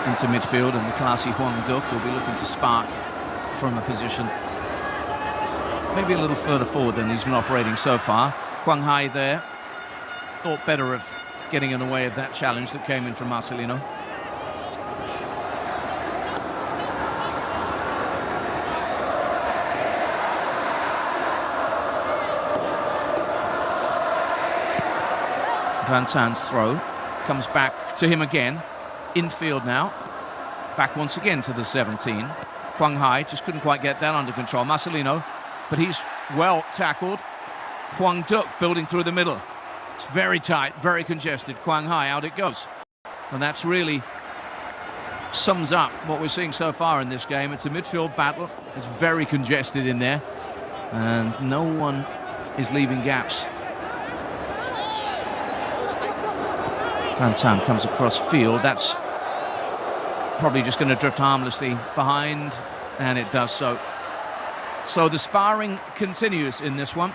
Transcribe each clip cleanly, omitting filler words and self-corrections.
into midfield, and the classy Hwang Duk will be looking to spark from a position maybe a little further forward than he's been operating so far. Quang Hai there thought better of getting in the way of that challenge that came in from Marcelino. Van Tan's throw comes back to him again. Infield now. Back once again to the 17. Quang Hai just couldn't quite get that under control. Marcelino, but he's well tackled. Hwang Duk building through the middle. It's very tight, very congested. Quang Hai, out it goes. And that's really sums up what we're seeing so far in this game. It's a midfield battle. It's very congested in there. And no one is leaving gaps. Van Tan comes across field. That's probably just going to drift harmlessly behind, and it does so. So the sparring continues in this one.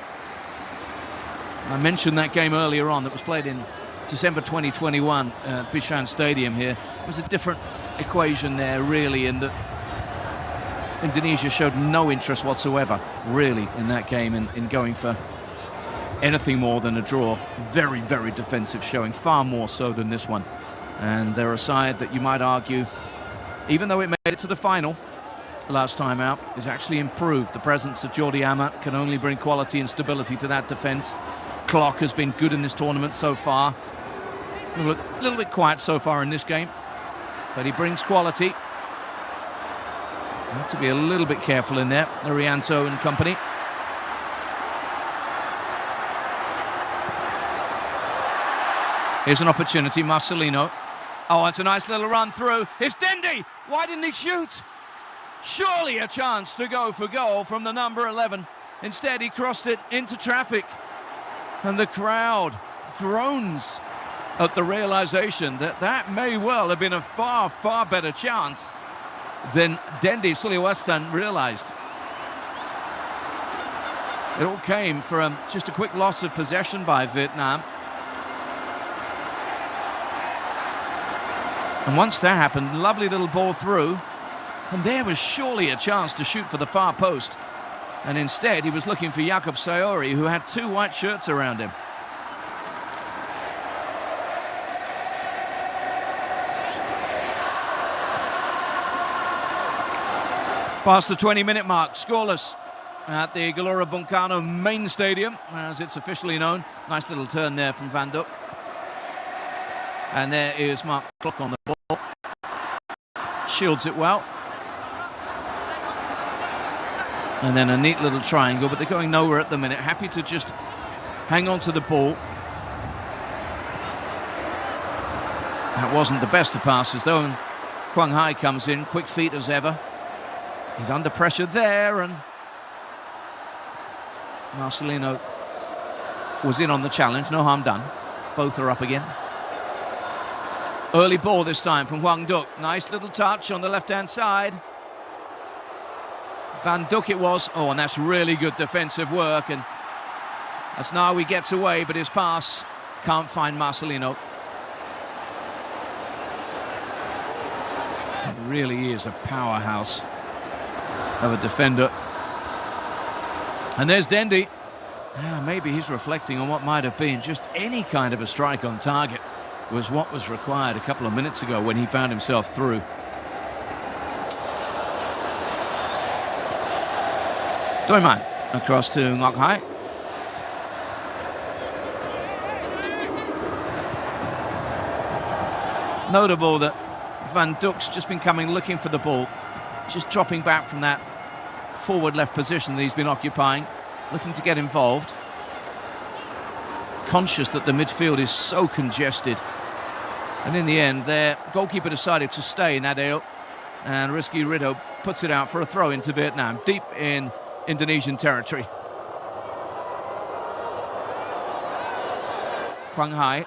I mentioned that game earlier on that was played in December 2021 at Bishan Stadium here. It was a different equation there, really, in that Indonesia showed no interest whatsoever, really, in that game in going for anything more than a draw. Very, very defensive showing, far more so than this one. And they're a side that you might argue, even though it made it to the final last time out, is actually improved. The presence of Jordi Amat can only bring quality and stability to that defence. Clock has been good in this tournament so far. A little bit quiet so far in this game, but he brings quality. You have to be a little bit careful in there, Arianto and company. Here's an opportunity, Marcelino. Oh, it's a nice little run through. It's Dendi! Why didn't he shoot? Surely a chance to go for goal from the number 11. Instead, he crossed it into traffic. And the crowd groans at the realization that that may well have been a far, far better chance than Dendi Sulawesi realized. It all came from just a quick loss of possession by Vietnam. And once that happened, lovely little ball through, and there was surely a chance to shoot for the far post. And instead, he was looking for Jakob Sayori, who had two white shirts around him. Past the 20-minute mark, scoreless at the Gelora Bung Karno main stadium, as it's officially known. Nice little turn there from Van Duk. And there is Mark Clock on the ball. Shields it well. And then a neat little triangle, but they're going nowhere at the minute. Happy to just hang on to the ball. That wasn't the best of passes, though. And Quang Hai comes in, quick feet as ever. He's under pressure there, and Marcelino was in on the challenge. No harm done. Both are up again. Early ball this time from Hwang Duk. Nice little touch on the left-hand side. Van Duk it was. Oh, and that's really good defensive work. And as now he gets away, but his pass can't find Marcelino. It really is a powerhouse of a defender. And there's Dendi. Yeah, maybe he's reflecting on what might have been just any kind of a strike on target was what was required a couple of minutes ago when he found himself through. Doiman across to Ngok Hai. Notable that Van Duk's just been coming looking for the ball, just dropping back from that forward left position that he's been occupying, looking to get involved. Conscious that the midfield is so congested. And in the end, their goalkeeper decided to stay, Nadeo, and Rizky Ridho puts it out for a throw into Vietnam, deep in Indonesian territory. Quang Hai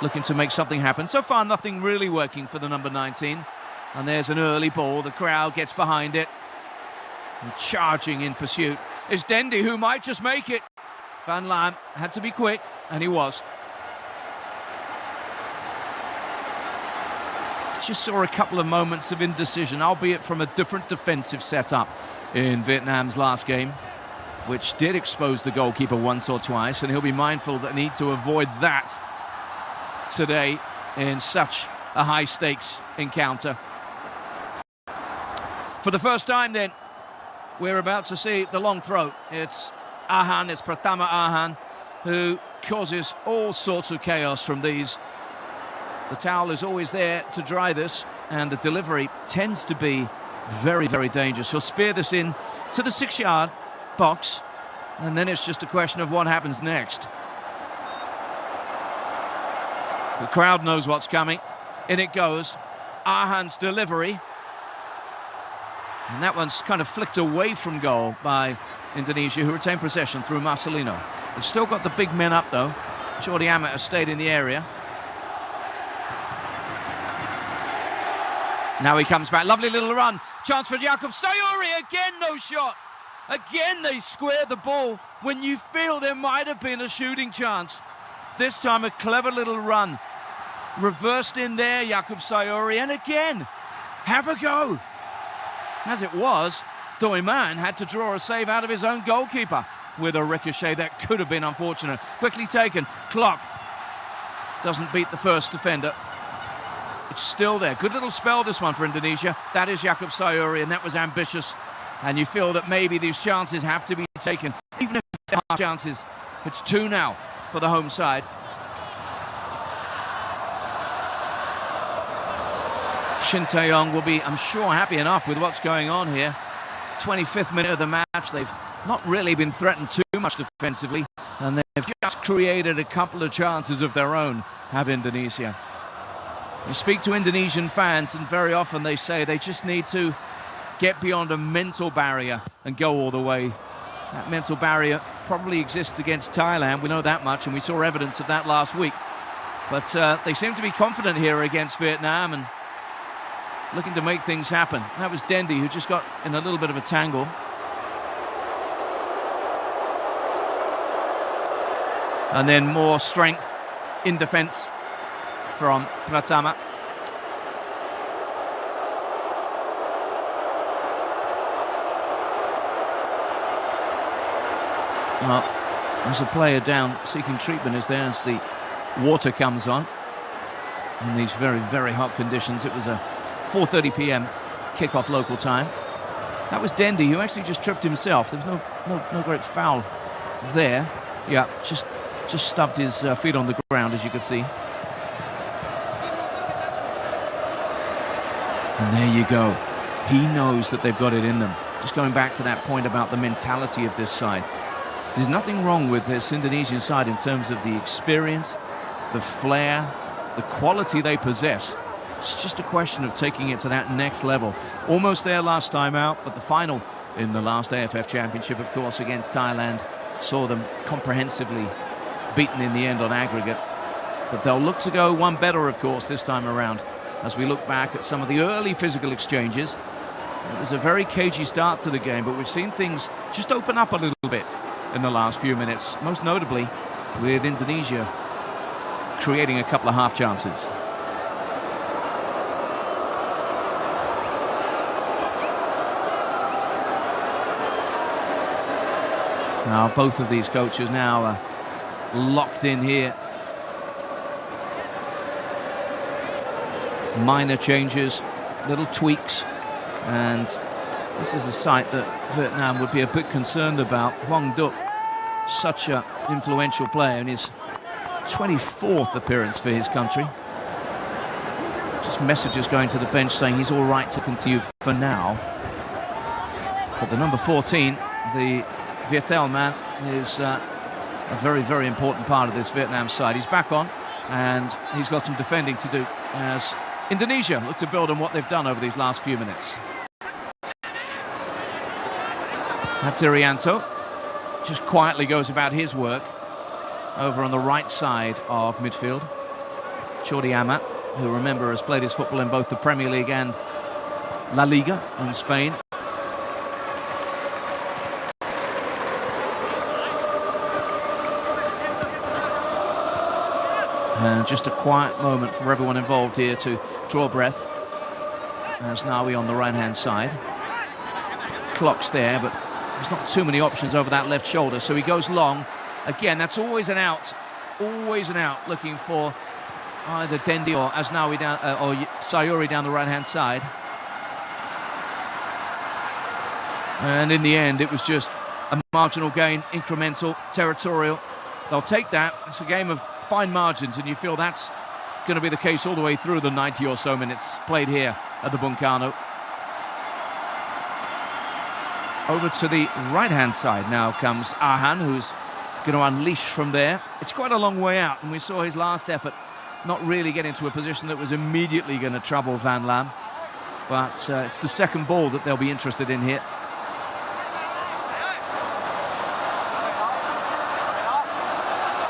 looking to make something happen. So far, nothing really working for the number 19. And there's an early ball. The crowd gets behind it. And charging in pursuit is Dendi, who might just make it. Van Lam had to be quick, and he was. just saw a couple of moments of indecision, albeit from a different defensive setup in Vietnam's last game, which did expose the goalkeeper once or twice, and he'll be mindful that need to avoid that today in such a high-stakes encounter. For the first time then, we're about to see the long throw. It's Pratama Ahan, who causes all sorts of chaos from these. The towel is always there to dry this, and the delivery tends to be very, very dangerous. He'll spear this in to the 6-yard box, and then it's just a question of what happens next. The crowd knows what's coming. In it goes. Ahan's delivery. And that one's kind of flicked away from goal by Indonesia, who retain possession through Marcelino. They've still got the big men up, though. Jordi Amat has stayed in the area. Now he comes back. Lovely little run. Chance for Jakob Sayuri. Again, no shot. Again, they square the ball when you feel there might have been a shooting chance. This time, a clever little run. Reversed in there, Jakob Sayuri. And again, have a go. As it was, Doiman had to draw a save out of his own goalkeeper with a ricochet that could have been unfortunate. Quickly taken. Clock doesn't beat the first defender. It's still there. Good little spell, this one, for Indonesia. That is Jakob Sayuri, and that was ambitious. And you feel that maybe these chances have to be taken, even if they're hard chances. It's 2 now for the home side. Shin Tae-yong will be, I'm sure, happy enough with what's going on here. 25th minute of the match. They've not really been threatened too much defensively, and they've just created a couple of chances of their own, have Indonesia. You speak to Indonesian fans, and very often they say they just need to get beyond a mental barrier and go all the way. That mental barrier probably exists against Thailand, we know that much, and we saw evidence of that last week. But they seem to be confident here against Vietnam and looking to make things happen. That was Dendy, who just got in a little bit of a tangle. And then more strength in defence from Pratama. Well, there's a player down seeking treatment as the water comes on in these very, very hot conditions. It was a 4:30 p.m. kickoff local time. That was Dendy, who actually just tripped himself. There was no great foul there. Yeah, just stubbed his feet on the ground, as you could see. And there you go. He knows that they've got it in them. Just going back to that point about the mentality of this side. There's nothing wrong with this Indonesian side in terms of the experience, the flair, the quality they possess. It's just a question of taking it to that next level. Almost there last time out, but the final in the last AFF Championship, of course, against Thailand, saw them comprehensively beaten in the end on aggregate. But they'll look to go one better, of course, this time around. As we look back at some of the early physical exchanges, it was a very cagey start to the game, but we've seen things just open up a little bit in the last few minutes, most notably with Indonesia creating a couple of half chances. Now both of these coaches now are locked in here. Minor changes, little tweaks, and this is a site that Vietnam would be a bit concerned about. Hoang Duc, such an influential player in his 24th appearance for his country. Just messages going to the bench saying he's all right to continue for now. But the number 14, the Vietel man, is a very, very important part of this Vietnam side. He's back on, and he's got some defending to do as Indonesia look to build on what they've done over these last few minutes. That's Irianto. Just quietly goes about his work over on the right side of midfield. Jordi Amat, who, remember, has played his football in both the Premier League and La Liga in Spain. And And just a quiet moment for everyone involved here to draw breath. As Nawi on the right-hand side. Clock's there, but there's not too many options over that left shoulder, so he goes long. Again, that's always an out, looking for either Dendi or Asnawi down, or Sayuri down the right-hand side. And in the end, it was just a marginal gain, incremental, territorial. They'll take that. It's a game of fine margins, and you feel that's going to be the case all the way through the 90 or so minutes played here at the Buncano. Over to the right-hand side now comes Ahan, who's going to unleash from there. It's quite a long way out, and we saw his last effort not really get into a position that was immediately going to trouble Van Lam. But it's the second ball that they'll be interested in here.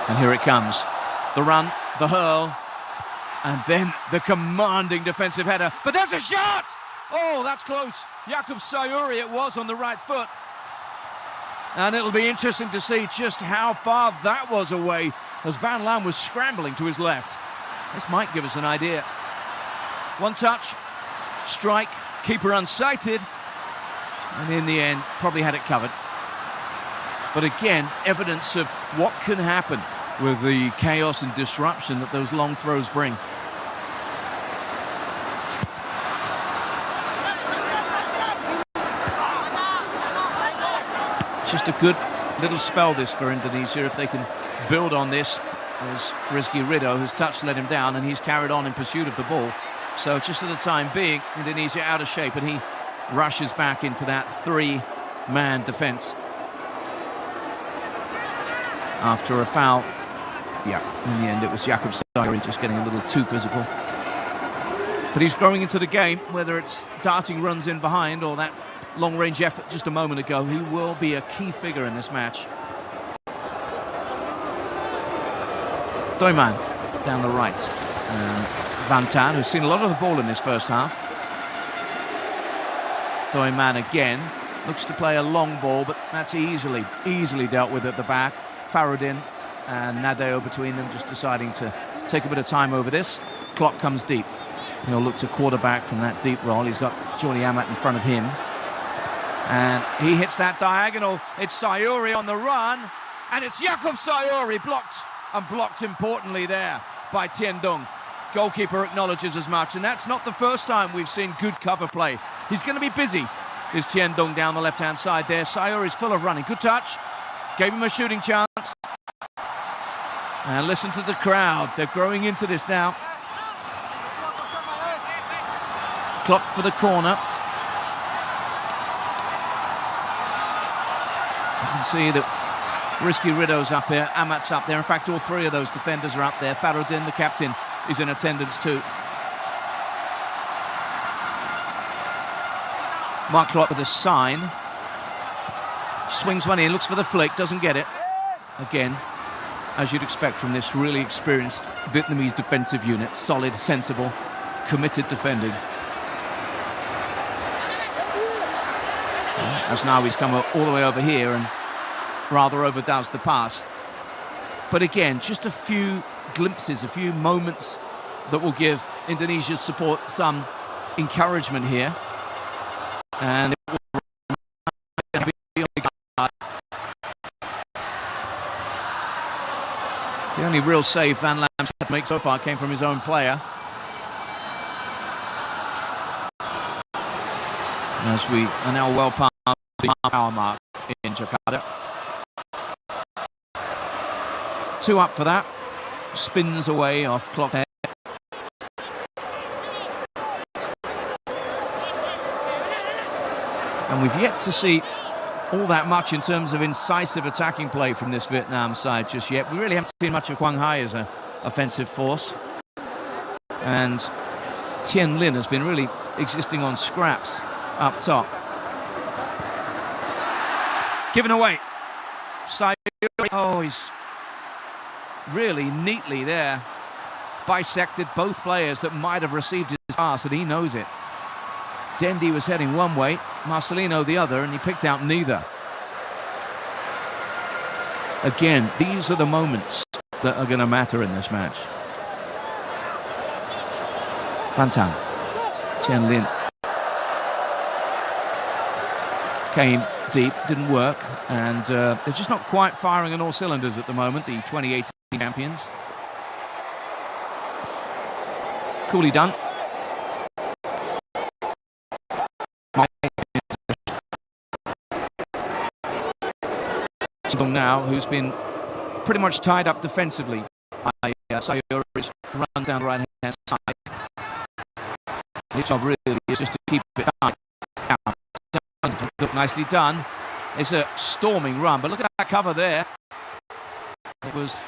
And here it comes. The run, the hurl, and then the commanding defensive header. But there's a shot! Oh, that's close. Jakub Sayuri it was on the right foot. And it'll be interesting to see just how far that was away as Van Lam was scrambling to his left. This might give us an idea. One touch, strike, keeper unsighted, and in the end, probably had it covered. But again, evidence of what can happen with the chaos and disruption that those long throws bring. Just a good little spell this for Indonesia if they can build on this. As Rizky Ridho, whose touch let him down, and he's carried on in pursuit of the ball. So just for the time being, Indonesia out of shape, and he rushes back into that three-man defence. After a foul, yeah, in the end it was Jakub Sayuri just getting a little too physical. But he's growing into the game, whether it's darting runs in behind or that long-range effort just a moment ago. He will be a key figure in this match. Doiman down the right. Van Tan, who's seen a lot of the ball in this first half. Doiman again. Looks to play a long ball, but that's easily dealt with at the back. Farudin and Nadeo between them, just deciding to take a bit of time over this. Clock comes deep. He'll look to quarterback from that deep roll. He's got Jordi Amat in front of him. And he hits that diagonal. It's Sayuri on the run. And it's Jakub Sayuri blocked, and blocked importantly there by Tiendong. Goalkeeper acknowledges as much, and that's not the first time we've seen good cover play. He's going to be busy. Is Tiendong down the left-hand side there. Sayuri's full of running. Good touch. Gave him a shooting chance. And listen to the crowd. They're growing into this now. Clock for the corner. You can see that Rizky Ridho's up here, Amat's up there. In fact, all three of those defenders are up there. Farudin, the captain, is in attendance too. Mark Clock with a sign. Swings one in, looks for the flick, doesn't get it. Again, as you'd expect from this really experienced Vietnamese defensive unit. Solid, sensible, committed defending. As now he's come all the way over here and rather overdoes the pass. But again, just a few glimpses, a few moments that will give Indonesia's support some encouragement here. And it will be on the guard. The only real save Van Lam had to make so far came from his own player. As we are now well past the half-hour mark in Jakarta. 2 up for that. Spins away off clock head. And we've yet to see all that much in terms of incisive attacking play from this Vietnam side just yet. We really haven't seen much of Quang Hai as an offensive force. And Tien Lin has been really existing on scraps up top. Given away. Oh, he's really neatly there. Bisected both players that might have received his pass, and he knows it. Dendi was heading one way, Marcelino the other, and he picked out neither. Again, these are the moments that are going to matter in this match. Van Tan. Tian Lin came deep, didn't work, and they're just not quite firing on all cylinders at the moment, the 2018 champions. Coolly done. Now, who's been pretty much tied up defensively by Sayuri's run down the right-hand side. His job really is just to keep it tight. Look, nicely done. It's a storming run, but look at that cover there. It was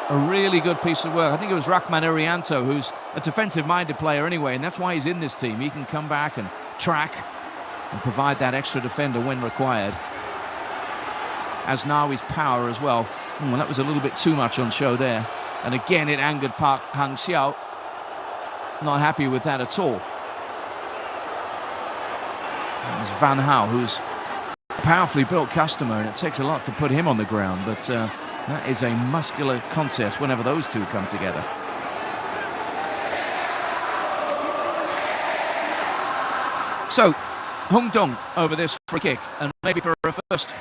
a really good piece of work. I think it was Rahman Irianto, who's a defensive-minded player anyway, and that's why he's in this team. He can come back and track and provide that extra defender when required. Asnawi's power as well. Well, that was a little bit too much on show there. And again, it angered Park Hang-seo. Not happy with that at all. It was Van Hao, who's a powerfully built customer, and it takes a lot to put him on the ground. But that is a muscular contest whenever those two come together. So, Hung Dong over this free kick, and maybe for a first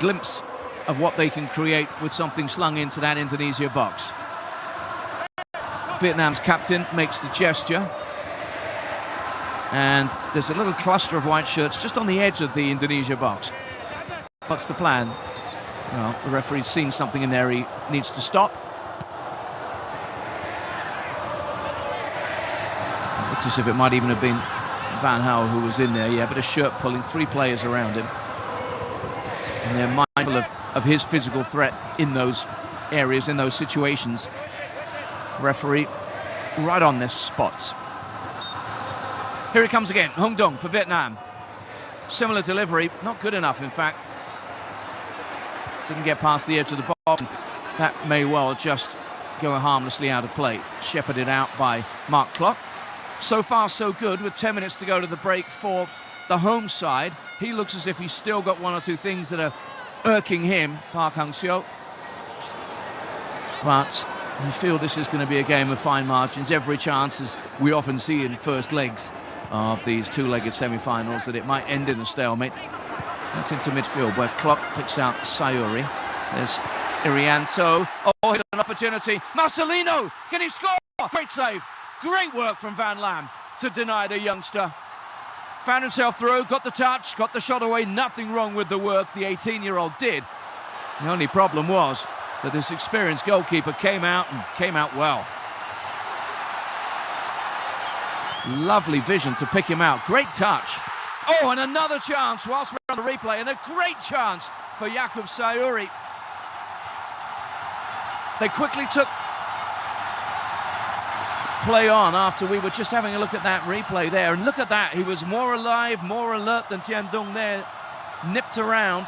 glimpse of what they can create with something slung into that Indonesia box. Vietnam's captain makes the gesture, and there's a little cluster of white shirts just on the edge of the Indonesia box. What's the plan? Well, the referee's seen something in there he needs to stop. It looks as if it might even have been Van Hao who was in there, yeah, but a shirt pulling, 3 players around him. And they're mindful of his physical threat in those areas, in those situations. Referee right on this spot. Here he comes again, Hung Dong for Vietnam. Similar delivery, not good enough in fact. Didn't get past the edge of the box. That may well just go harmlessly out of play. Shepherded out by Mark Klopp. So far so good, with 10 minutes to go to the break for the home side. He looks as if he's still got 1 or 2 things that are irking him, Park Hang-seo. But you feel this is going to be a game of fine margins. Every chance, as we often see in first legs of these 2-legged semi-finals, that it might end in a stalemate. That's into midfield where Klopp picks out Sayuri. There's Irianto. Oh, here's an opportunity. Marcelino, can he score? Great save. Great work from Van Lam to deny the youngster. Found himself through, got the touch, got the shot away. Nothing wrong with the work the 18-year-old did. The only problem was that this experienced goalkeeper came out well. Lovely vision to pick him out. Great touch. Oh, and another chance whilst we're on the replay, and a great chance for Jakub Sayuri. They quickly took play on after we were just having a look at that replay there, and look at that, he was more alive, more alert than Tian Dung there, nipped around,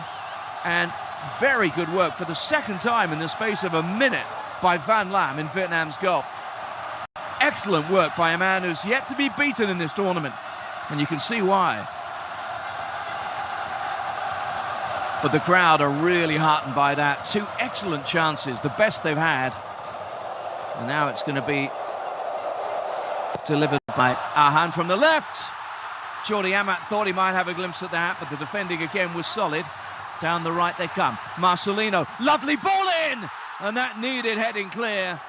and very good work for the second time in the space of a minute by Van Lam in Vietnam's goal. Excellent work by a man who's yet to be beaten in this tournament, and you can see why. But the crowd are really heartened by that. 2 excellent chances, the best they've had, and now it's going to be delivered by Ahan from the left. Jordi Amat thought he might have a glimpse at that, but the defending again was solid. Down the right they come. Marcelino, lovely ball in! And that needed heading clear.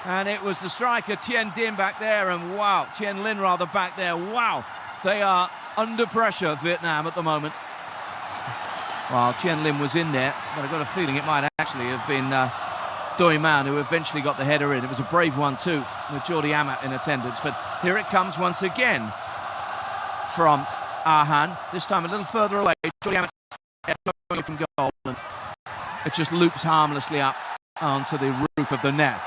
And it was the striker Tien Din back there, and wow, Tien Lin rather back there. Wow, they are under pressure, Vietnam, at the moment. Well, Tien Lin was in there, but I've got a feeling it might actually have been Doi Man who eventually got the header in. It was a brave one too, with Jordi Amat in attendance. But here it comes once again from Ahan. This time a little further away. Jordi Amat from goal, and it just loops harmlessly up onto the roof of the net.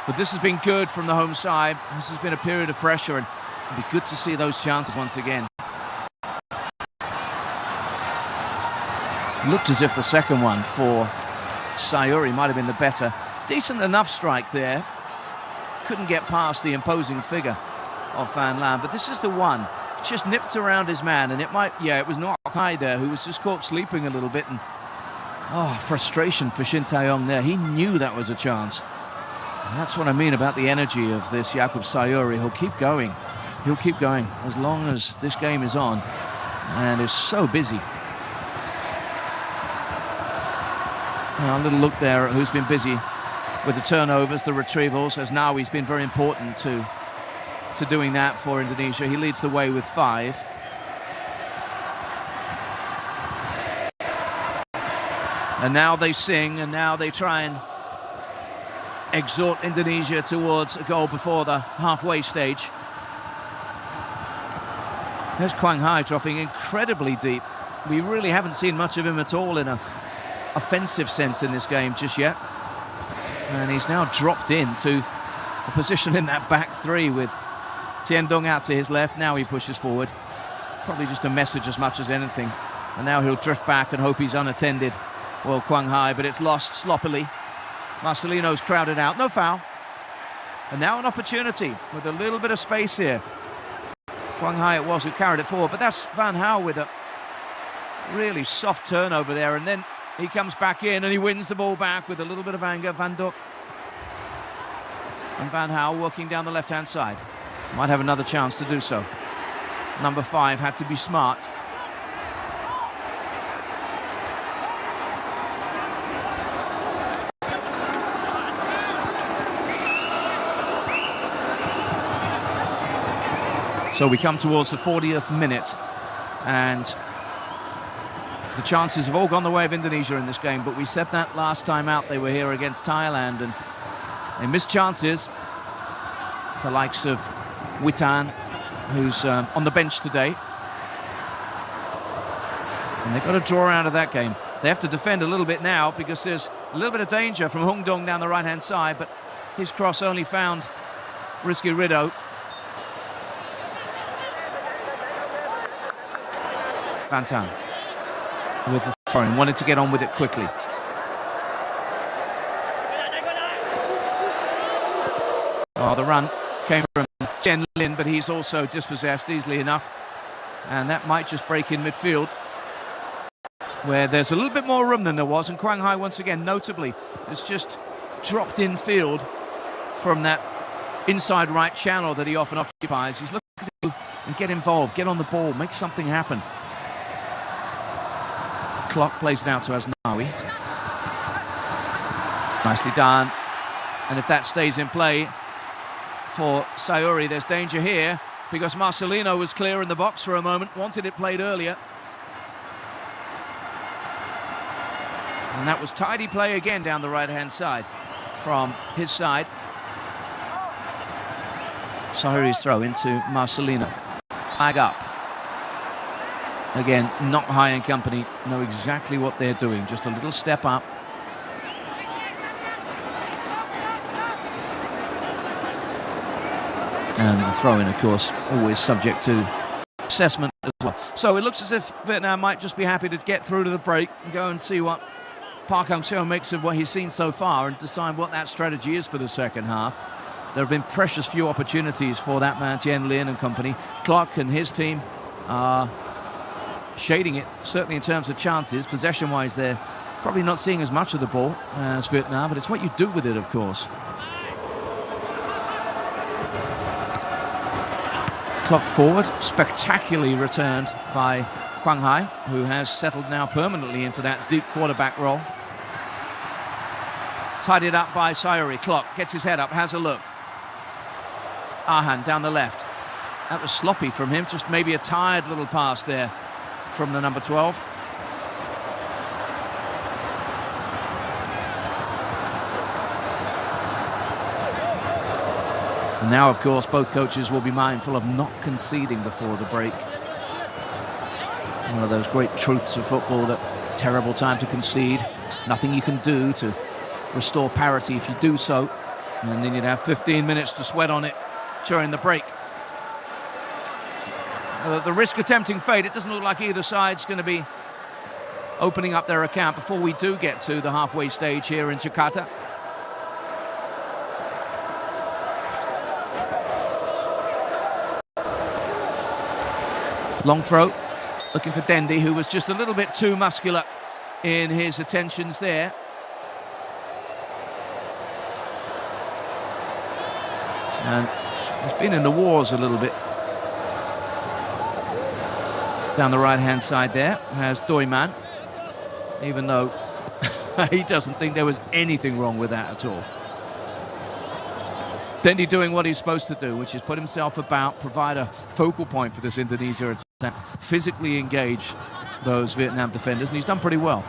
But this has been good from the home side. This has been a period of pressure, and it'll be good to see those chances once again. Looked as if the second one for Sayuri might have been the better. Decent enough strike there. Couldn't get past the imposing figure of Van Lam, but this is the one. Just nipped around his man, and it might, yeah, it was not Kai there who was just caught sleeping a little bit, and oh, frustration for Shin Tae-yong there. He knew that was a chance. And that's what I mean about the energy of this Jakub Sayuri. He'll keep going. He'll keep going as long as this game is on, and is so busy. Now, a little look there at who's been busy with the turnovers, the retrievals, as now he's been very important to doing that for Indonesia. He leads the way with 5. And now they sing, and now they try and exhort Indonesia towards a goal before the halfway stage. There's Quang Hai dropping incredibly deep. We really haven't seen much of him at all in an offensive sense in this game just yet. And he's now dropped into a position in that back 3 with Tiendong out to his left. Now he pushes forward. Probably just a message as much as anything. And now he'll drift back and hope he's unattended. Well, Quang Hai, but it's lost sloppily. Marcelino's crowded out. No foul. And now an opportunity with a little bit of space here. Quang Hai it was who carried it forward, but that's Van Gaal with a really soft turnover there, and then he comes back in and he wins the ball back with a little bit of anger. Van Dijk and Van Gaal working down the left-hand side. Might have another chance to do so. Number 5 had to be smart. So we come towards the 40th minute, and the chances have all gone the way of Indonesia in this game, but we said that last time out they were here against Thailand, and they missed chances. The likes of Witan, who's on the bench today. And they've got to draw out of that game. They have to defend a little bit now because there's a little bit of danger from Hung Dong down the right-hand side, but his cross only found Rizky Ridho. Van Tan with the throwing, wanted to get on with it quickly. Oh, the run came from Chen Lin, but he's also dispossessed easily enough. And that might just break in midfield, where there's a little bit more room than there was. And Quang Hai, once again, notably, has just dropped in field from that inside right channel that he often occupies. He's looking to and get involved, get on the ball, make something happen. Clock plays it out to Asnawi. Nicely done. And if that stays in play for Sayuri, there's danger here because Marcelino was clear in the box for a moment, wanted it played earlier. And that was tidy play again down the right-hand side from his side. Sayuri's throw into Marcelino. Flag up. Again, not High and company know exactly what they're doing. Just a little step up. And the throw-in, of course, always subject to assessment as well. So it looks as if Vietnam might just be happy to get through to the break and go and see what Park Hang-seo makes of what he's seen so far and decide what that strategy is for the second half. There have been precious few opportunities for that man, Tien Lin and company. Clark and his team are shading it, certainly in terms of chances. Possession-wise, they're probably not seeing as much of the ball as Vietnam, but it's what you do with it, of course. Clock forward, spectacularly returned by Quang Hai, who has settled now permanently into that deep quarterback role. Tidied up by Sayuri. Clock gets his head up, has a look. Ahan down the left. That was sloppy from him, just maybe a tired little pass there from the number 12. And now, of course, both coaches will be mindful of not conceding before the break. One of those great truths of football, that terrible time to concede. Nothing you can do to restore parity if you do so. And then you'd have 15 minutes to sweat on it during the break. The risk of tempting fate, it doesn't look like either side's going to be opening up their account before we do get to the halfway stage here in Jakarta. Long throw, looking for Dendi, who was just a little bit too muscular in his attentions there. And he's been in the wars a little bit. Down the right-hand side there has Doyman, even though he doesn't think there was anything wrong with that at all. Dendi doing what he's supposed to do, which is put himself about, provide a focal point for this Indonesia attack, physically engage those Vietnam defenders, and he's done pretty well.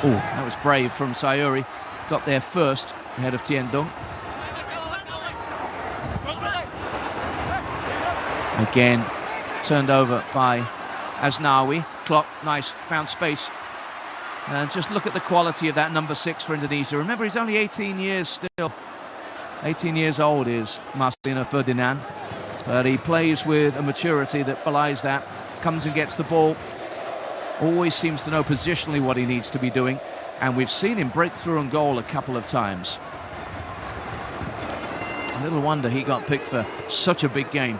Oh, that was brave from Sayuri. Got there first, ahead of Tien Dung. Again, turned over by Asnawi. Klopp, nice, found space. And just look at the quality of that number 6 for Indonesia. Remember, he's only 18 years still. 18 years old is Marcelino Ferdinand. But he plays with a maturity that belies that. Comes and gets the ball. Always seems to know positionally what he needs to be doing. And we've seen him break through and goal a couple of times. Little wonder he got picked for such a big game.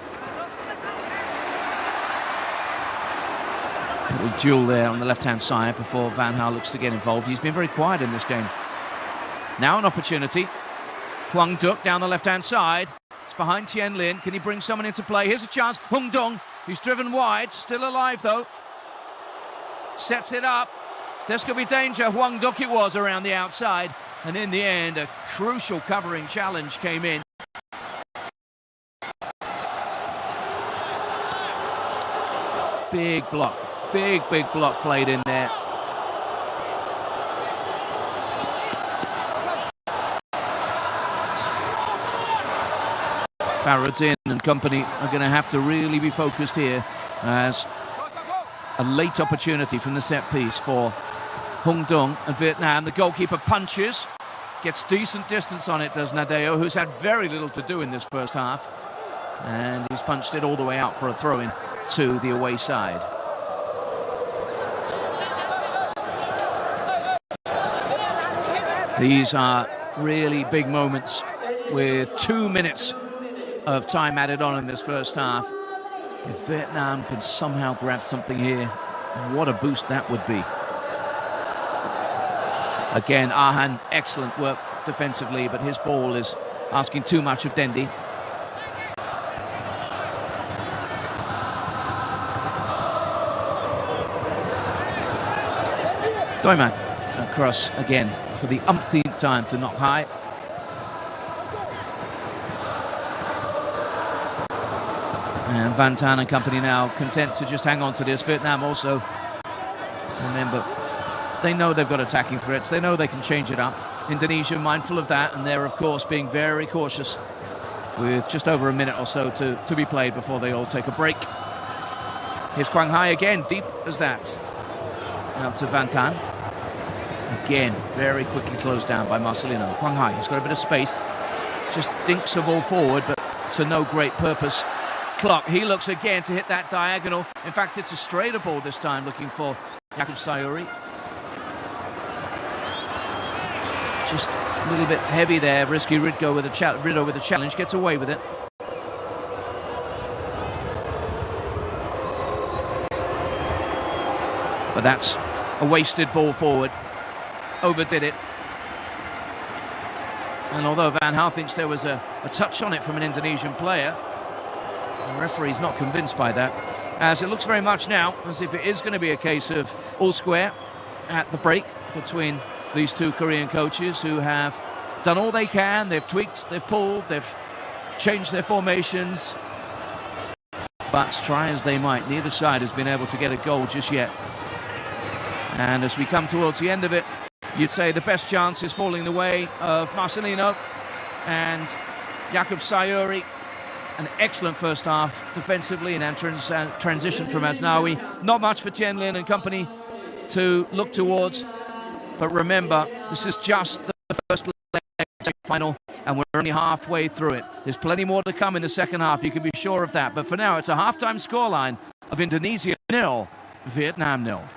Little duel there on the left-hand side before Van Gaal looks to get involved. He's been very quiet in this game. Now an opportunity. Huang Duc down the left-hand side. It's behind Tien Lin. Can he bring someone into play? Here's a chance. Hung Dong, he's driven wide. Still alive, though. Sets it up. This could be danger. Huang Duc it was around the outside. And in the end, a crucial covering challenge came in. Big block. Big block played in there. Farouddin and company are going to have to really be focused here, as a late opportunity from the set piece for Hung Dong and Vietnam. The goalkeeper punches, gets decent distance on it, does Nadeo, who's had very little to do in this first half. And he's punched it all the way out for a throw-in to the away side. These are really big moments with 2 minutes of time added on in this first half. If Vietnam can somehow grab something here, what a boost that would be. Again, Ahan, excellent work defensively, but his ball is asking too much of Dendi. Doyman across again for the umpteenth time to knock high. And Van Tan and company now content to just hang on to this. Vietnam also, remember, they know they've got attacking threats. They know they can change it up. Indonesia mindful of that, and they're, of course, being very cautious with just over a minute or so to be played before they all take a break. Here's Quang Hai again, deep as that. Out to Van Tan. Again, very quickly closed down by Marcelino. Quang Hai, he's got a bit of space. Just dinks the ball forward, but to no great purpose. Klopp, he looks again to hit that diagonal. In fact, it's a straighter ball this time, looking for Jakob Sayuri. Just a little bit heavy there. Risky Riddo with a challenge, gets away with it. But that's a wasted ball forward. Overdid it. And although Van Gaal thinks there was a touch on it from an Indonesian player, the referee's not convinced by that, as it looks very much now as if it is going to be a case of all square at the break between these two Korean coaches, who have done all they can. They've tweaked, they've pulled, they've changed their formations, but try as they might, neither side has been able to get a goal just yet. And as we come towards the end of it, you'd say the best chance is falling the way of Marcelino and Jakob Sayuri. An excellent first half defensively, and transition from Asnawi. Not much for Tien Lin and company to look towards. But remember, this is just the first leg final, and we're only halfway through it. There's plenty more to come in the second half, you can be sure of that. But for now, it's a halftime scoreline of Indonesia 0, Vietnam 0.